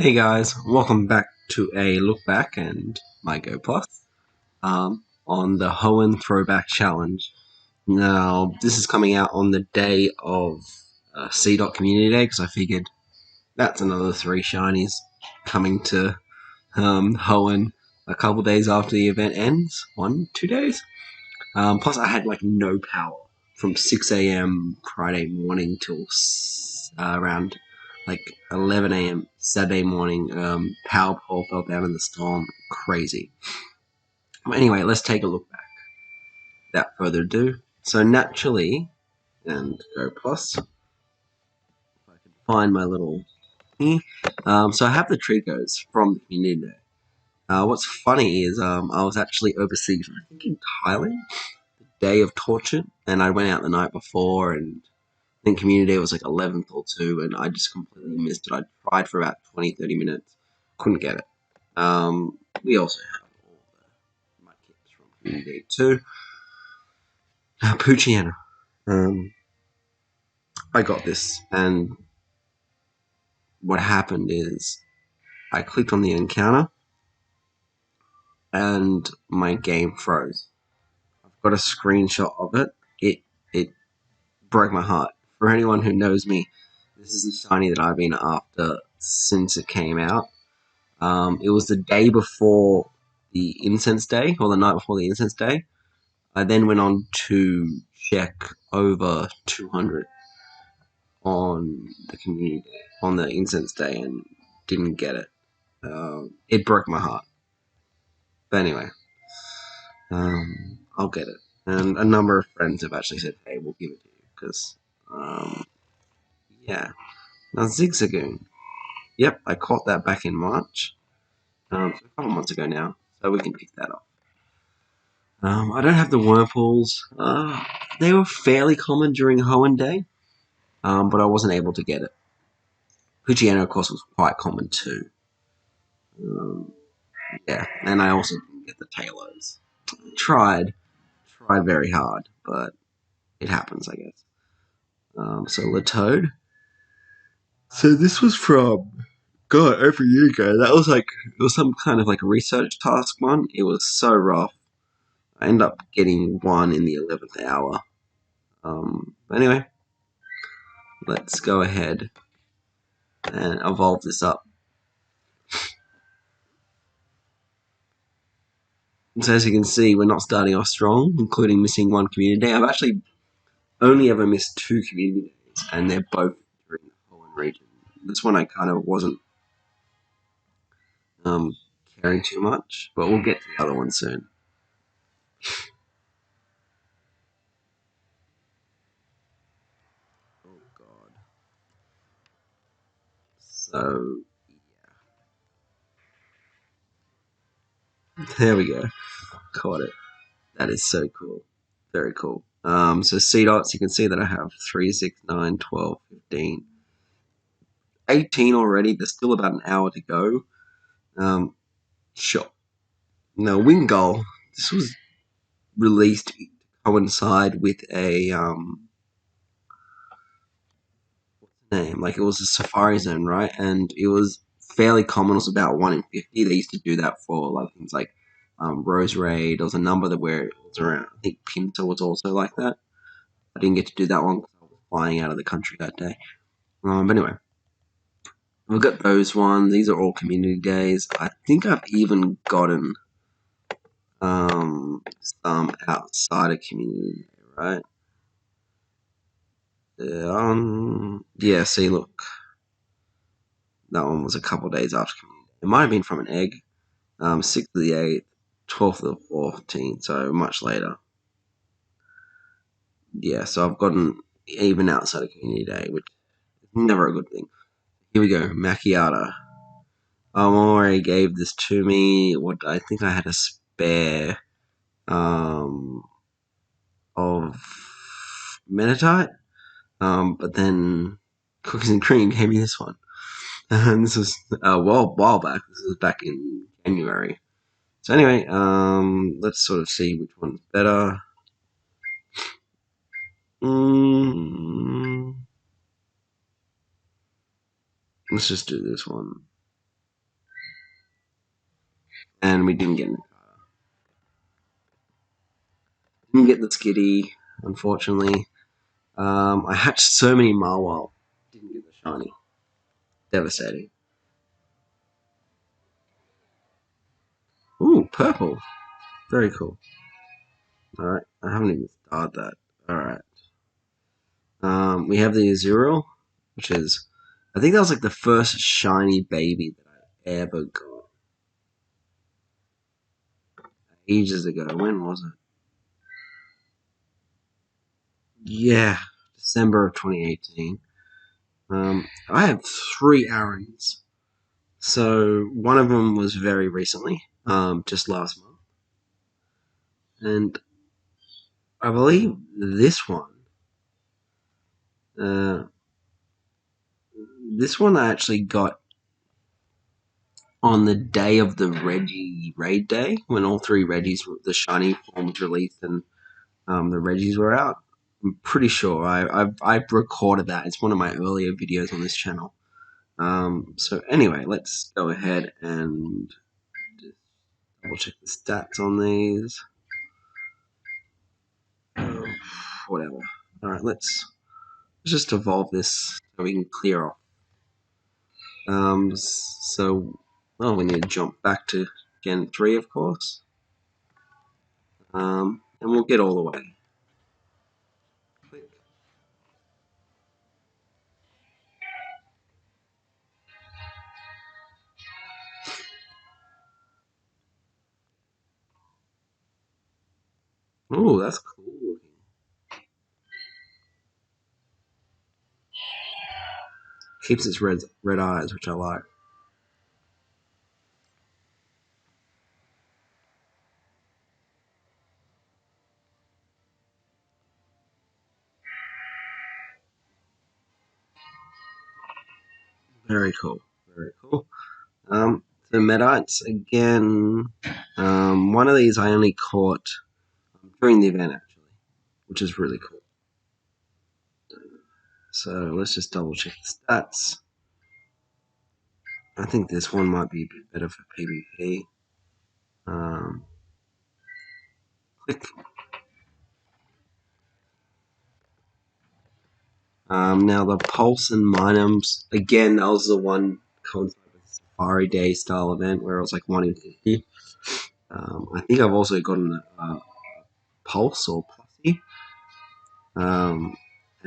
Hey guys, welcome back to a look back and my Go Plus on the Hoenn Throwback Challenge. Now, this is coming out on the day of Seedot Community Day because I figured that's another 3 shinies coming to Hoenn a couple days after the event ends. 2 days. Plus, I had like no power from 6 a.m. Friday morning till around like 11 a.m. Saturday morning. Power pole fell down in the storm. Crazy. Well, anyway, let's take a look back. Without further ado, so naturally, and Go Plus, if I can find my little thingy. So I have the triggers from the community day. What's funny is I was actually overseas, I think in Thailand, the day of torture, and I went out the night before, and I think community day was like 11 till 2, and I just completely missed it. I tried for about 20-30 minutes, couldn't get it. We also have all my kits from community day too. Poochiana. I got this, and what happened is I clicked on the encounter, and my game froze. I've got a screenshot of it. It broke my heart. For anyone who knows me, this is the shiny that I've been after since it came out. It was the day before the incense day, or the night before the incense day. I then went on to check over 200 on the community day, on the incense day, and didn't get it. It broke my heart. But anyway, I'll get it. And a number of friends have actually said, hey, we'll give it to you. Because, yeah. Now, Zigzagoon. Yep, I caught that back in March. So a couple months ago now. So we can pick that up. I don't have the Whirlpools. They were fairly common during Hoenn Day. But I wasn't able to get it. Poochiana, of course, was quite common too. Yeah, and I also didn't get the Talos. Tried very hard, but it happens, I guess. So Latoad. So this was from over a year ago. That was like it was some kind of like research task one. It was so rough. I ended up getting one in the 11th hour. But anyway, let's go ahead and evolve this up. So as you can see, we're not starting off strong, including missing one community day. I've actually only ever missed 2 community days, and they're both during the Hoenn region. This one I kind of wasn't caring too much, but we'll get to the other one soon. Oh god. So yeah. There we go. Caught it. That is so cool. Very cool. So Seedots, you can see that I have 3, 6, 9, 12, 15, 18 already. There's still about an hour to go. Sure. Now, Wingull, this was released to coincide with a what's the name? Like it was a Safari Zone, right? And it was fairly common. It was about 1 in 50. They used to do that for like things like Rose Raid. There was a number that where it was around. I think Pinta was also like that. I didn't get to do that one because I was flying out of the country that day. But anyway, we've got those ones. These are all community days. I think I've even gotten some outside of community day, right? Yeah, see, look. That one was a couple days after community day. It might have been from an egg. 6th of the 8th, 12th of the 14th, so much later. Yeah, so I've gotten even outside of community day, which is never a good thing. Here we go, Macchiata. Already gave this to me. What I think I had a spare of Menatite, but then Cookies and Cream gave me this one, and this was a while back. This was back in January. So anyway, let's sort of see which one's better. Let's just do this one. And we didn't get the skitty, unfortunately. I hatched so many Marwal, didn't get the shiny. Devastating. Ooh, purple. Very cool. Alright, I haven't even started that. Alright. We have the Azurill, which is, I think that was like the first shiny baby that I ever got. Ages ago. When was it? Yeah, December of 2018. I have 3 Arons. So one of them was very recently, just last month. And I believe uh, this one I actually got on the day of the Reggie raid day, when all 3 Reggies, the shiny forms released and the Reggies were out. I'm pretty sure I've recorded that. It's one of my earlier videos on this channel. So anyway, let's go ahead and double check the stats on these. Whatever. Alright, let's just evolve this so we can clear off. We need to jump back to Gen 3, of course. And we'll get all the way. Click. Oh, that's cool looking. Keeps its red eyes, which I like. Very cool. Very cool. The Medites, again, one of these I only caught during the event, actually, which is really cool. So let's just double check the stats. I think this one might be a bit better for PvP. Click. Now the Pulse and Minums, again, that was the one coincided with the Safari Day style event where it was like 1 in 50. I think I've also gotten a Pulse or Plussy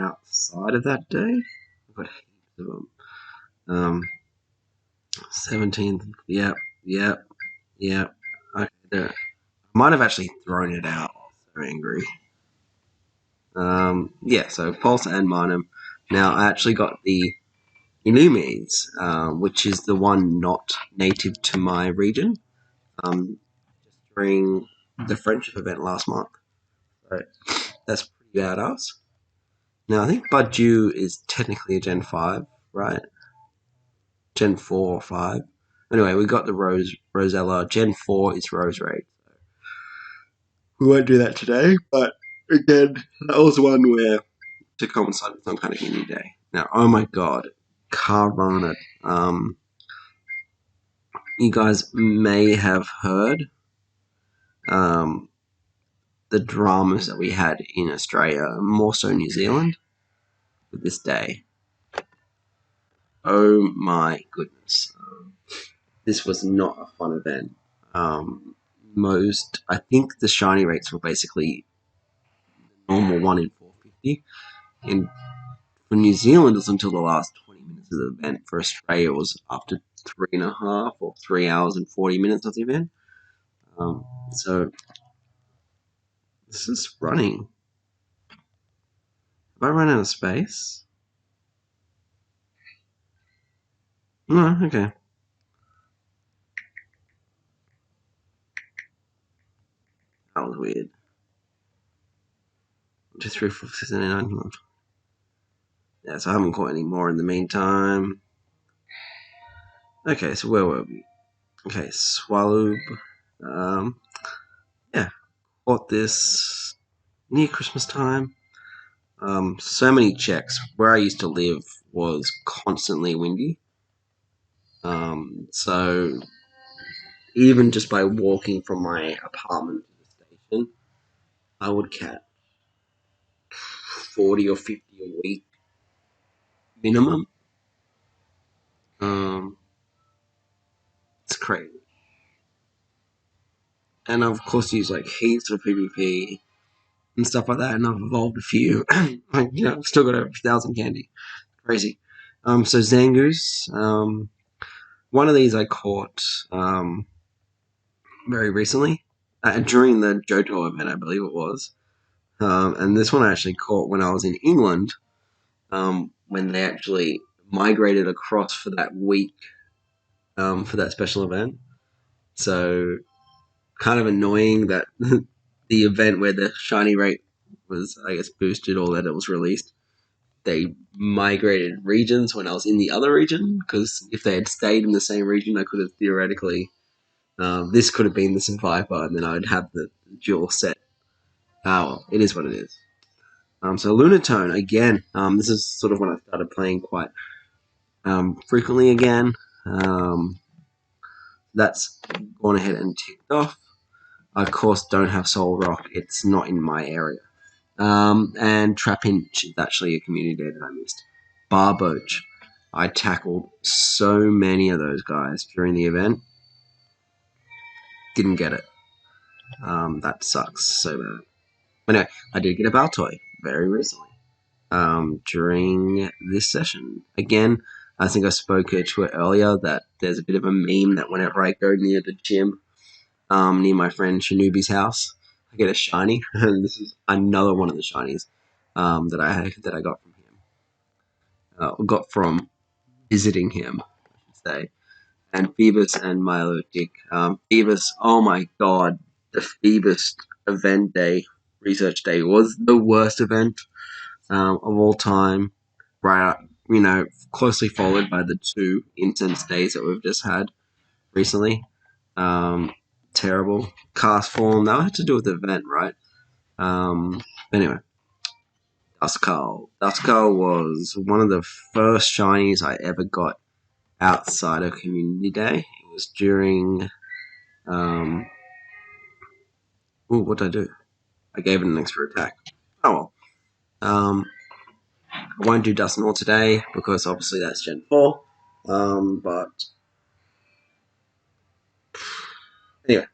outside of that day. I've got heaps of them. 17th, yep. Okay, there. I might have actually thrown it out. So angry. Yeah, so Pulse and Minum. Now I actually got the Illumies, which is the one not native to my region, just during the friendship event last month. So that's pretty badass. Now I think Budju is technically a Gen 5, right? Gen 4 or 5. Anyway, we got the Rosella. Gen 4 is Rose Raid. We won't do that today, but again, that was one where to coincide with some kind of indie day. Now, oh my god, Carvana. You guys may have heard the dramas that we had in Australia, more so New Zealand, with this day. Oh my goodness. This was not a fun event. I think the shiny rates were basically normal 1 in 450. And for New Zealand, it was until the last 20 minutes of the event. For Australia, it was up to 3.5 or 3 hours and 40 minutes of the event. So this is running. Have I run out of space? No, okay. That was weird. 2, 3, 4, 6, 7, 8, 9. Yeah, so I haven't caught any more in the meantime. Okay, so where were we? Okay, Swallow. Yeah, caught this near Christmas time. So many checks. Where I used to live was constantly windy. So even just by walking from my apartment to the station, I would catch 40 or 50 a week minimum. It's crazy. And I've of course used like heaps of PvP and stuff like that, and I've evolved a few. I've still got over 1,000 candy. Crazy. So Zangoose, one of these I caught very recently during the Johto event, I believe it was. And this one I actually caught when I was in England, when they actually migrated across for that week for that special event. So kind of annoying that the event where the shiny rate was, I guess, boosted or that it was released, they migrated regions when I was in the other region, because if they had stayed in the same region, I could have theoretically, this could have been the Survivor, and then I would have the dual set. Well, it is what it is. So Lunatone, again, this is sort of when I started playing quite frequently again. That's gone ahead and ticked off. I, of course, don't have Soul Rock. It's not in my area. And Trapinch is actually a community day that I missed. Barboach. I tackled so many of those guys during the event. Didn't get it. That sucks so bad. But anyway, I did get a Baltoy very recently. During this session. Again, I think I spoke to it earlier that there's a bit of a meme that whenever I go near the gym, near my friend Shanubi's house, I get a shiny, and this is another one of the shinies that I got from him. Got from visiting him, I should say. And Phoebus and Milotic. Phoebus, oh my god, the Phoebus event day, research day, was the worst event of all time. Right, closely followed by the 2 incense days that we've just had recently. Terrible. Cast form, that had to do with the event, right? Anyway, Duskull. Duskull was one of the first shinies I ever got outside of Community Day. It was during. What did I do? I gave it an extra attack. Oh well. I won't do Dusknoir today because obviously that's Gen 4. But anyway,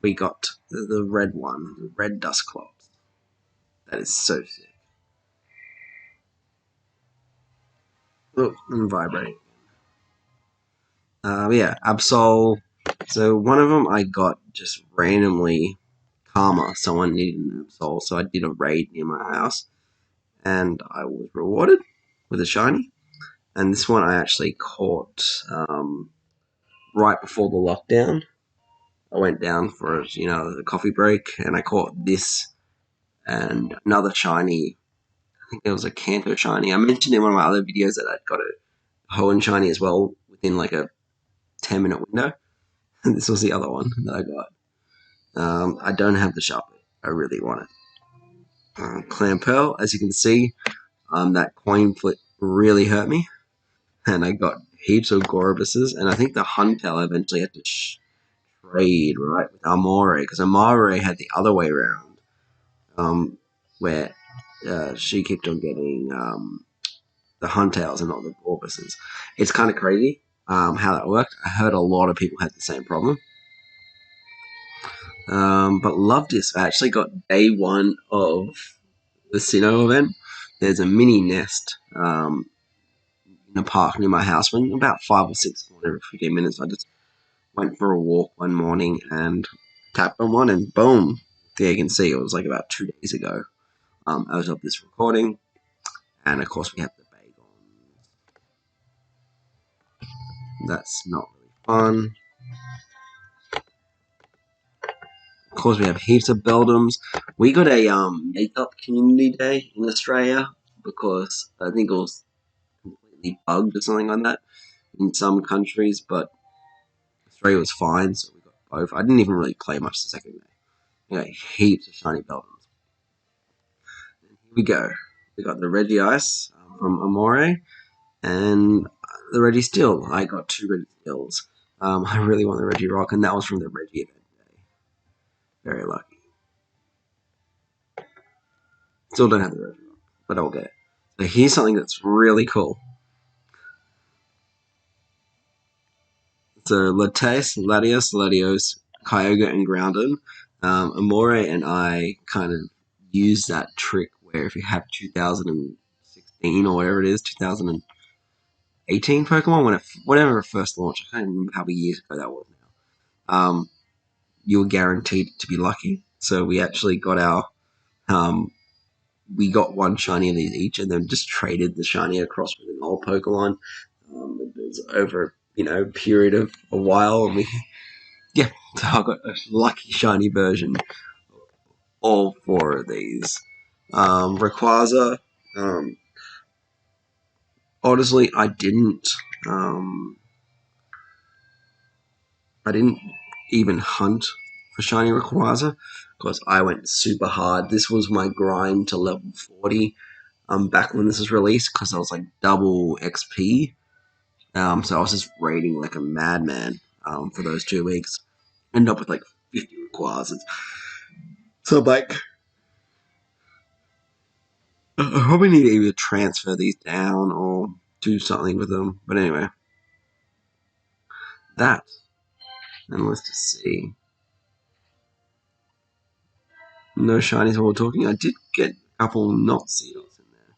we got the red one, the red Dusclops. That is so sick. Oh, I'm vibrating. Yeah, Absol. So one of them I got just randomly karma. Someone needed an Absol, so I did a raid near my house, and I was rewarded with a shiny. And this one I actually caught right before the lockdown. I went down for a coffee break, and I caught this and another shiny. I think it was a Kanto shiny. I mentioned in one of my other videos that I'd got a Hoenn shiny as well within like a 10-minute window. And this was the other one that I got. I don't have the Sharpie. I really want it. Clampearl, as you can see, that coin flip really hurt me, and I got heaps of Gorobuses, and I think the Huntail eventually had to trade, right, with Amore, because Amore had the other way around, where she kept on getting the Huntails and not the Gorobuses. It's kind of crazy how that worked. I heard a lot of people had the same problem. But loved this. I actually got day 1 of the Sinnoh event. There's a mini nest in a park near my house. When about 5 or 6 every 15 minutes, I just went for a walk one morning and tapped on one, and boom! There you can see it was like about 2 days ago. As of this recording, and of course we have the Bagons. That's not really fun. Of course, we have heaps of Beldums. We got a makeup community day in Australia because I think it was completely bugged or something like that in some countries, but Australia was fine, so we got both. I didn't even really play much the second day. We got heaps of shiny Beldums. And here we go. We got the Reggie Ice from Amore and the Reggie Steel. I got 2 Reggie Steels. I really want the Regirock, and that was from the Regi event day. Very lucky. Still don't have the Regirock, but I'll get it. So here's something that's really cool. So Lattes, Latios, Latios, Kyogre, and Groudon. Amore and I kind of use that trick where if you have 2016 or whatever it is, 2018 Pokemon, whenever it first launched, I can't remember how many years ago that was now. You're guaranteed to be lucky. So we actually got we got one shiny of these each, and then just traded the shiny across with an old Pokemon. It was over a period of a while, and yeah, so I got a lucky shiny version. All four of these. Rayquaza. Honestly, Um, I didn't even hunt for shiny Rayquaza because I went super hard. This was my grind to level 40. Back when this was released because I was like double XP. So I was just raiding like a madman. For those 2 weeks. Ended up with like 50 Rayquazas. So like I probably need to either transfer these down or do something with them. But anyway, that. And let's just see. No shinies while we're talking. I did get a couple not Seedots in there.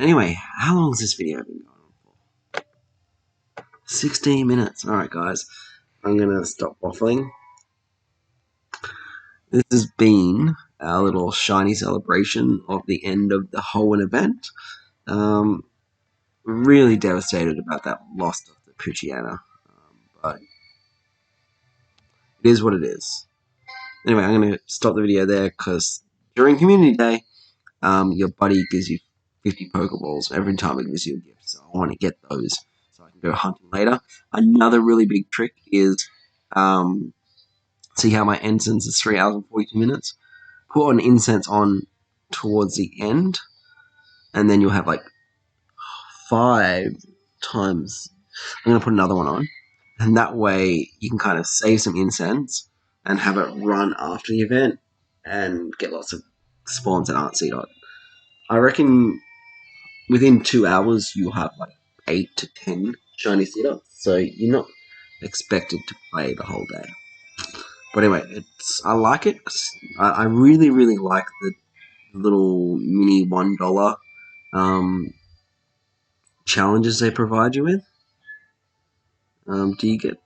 Anyway, how long has this video been going on for? 16 minutes. Alright, guys. I'm going to stop waffling. This has been our little shiny celebration of the end of the Hoenn event. Really devastated about that loss of the Puchiana. But it is what it is. Anyway, I'm going to stop the video there because during Community Day, your buddy gives you 50 Pokeballs every time it gives you a gift. So I want to get those so I can go hunting later. Another really big trick is see how my incense is 3 hours and 42 minutes? Put an incense on towards the end, and then you'll have like 5 times. I'm going to put another one on, and that way you can kind of save some incense and have it run after the event and get lots of spawns that aren't Seedot. I reckon within 2 hours you'll have like 8 to 10 shiny Seedots, so you're not expected to play the whole day. But anyway, I like it. I really, really like the little mini $1 challenges they provide you with. Do you get?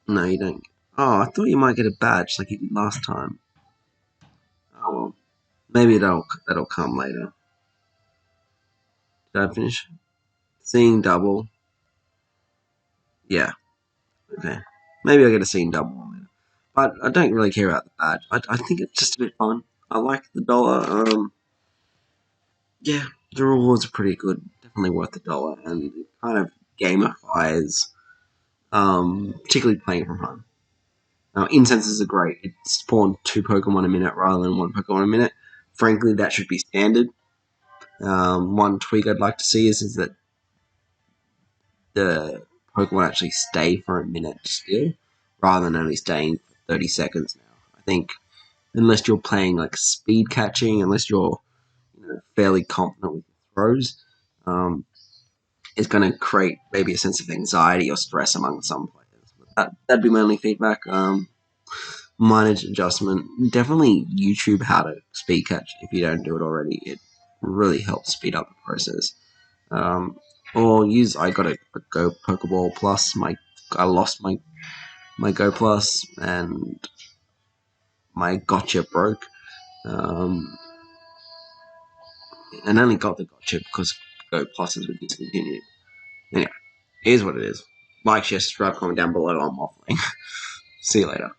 No, you don't. Oh, I thought you might get a badge like you did last time. Oh well, maybe that'll come later. Did I finish? Seeing double. Yeah. Okay. Maybe I'll get a scene double later. But I don't really care about the badge. I think it's just a bit fun. I like the dollar. Yeah, the rewards are pretty good. Definitely worth the dollar, and it kind of gamifies, particularly playing from home. Now, incenses are great. It spawned 2 Pokemon a minute rather than 1 Pokemon a minute. Frankly, that should be standard. One tweak I'd like to see is that the Pokemon actually stay for a minute still, rather than only staying for 30 seconds now. I think unless you're playing like speed catching, unless you're fairly confident with your throws, it's going to create maybe a sense of anxiety or stress among some players. But that'd be my only feedback. Minor adjustment. Definitely YouTube how to speed catch if you don't do it already. It really helps speed up the process. Or use I got a Go Pokeball Plus. I lost my Go Plus and my gotcha broke. And only got the gotcha because Go Pluses were discontinued. Anyway, here's what it is. Like, share, subscribe, comment down below. I'm waffling. See you later.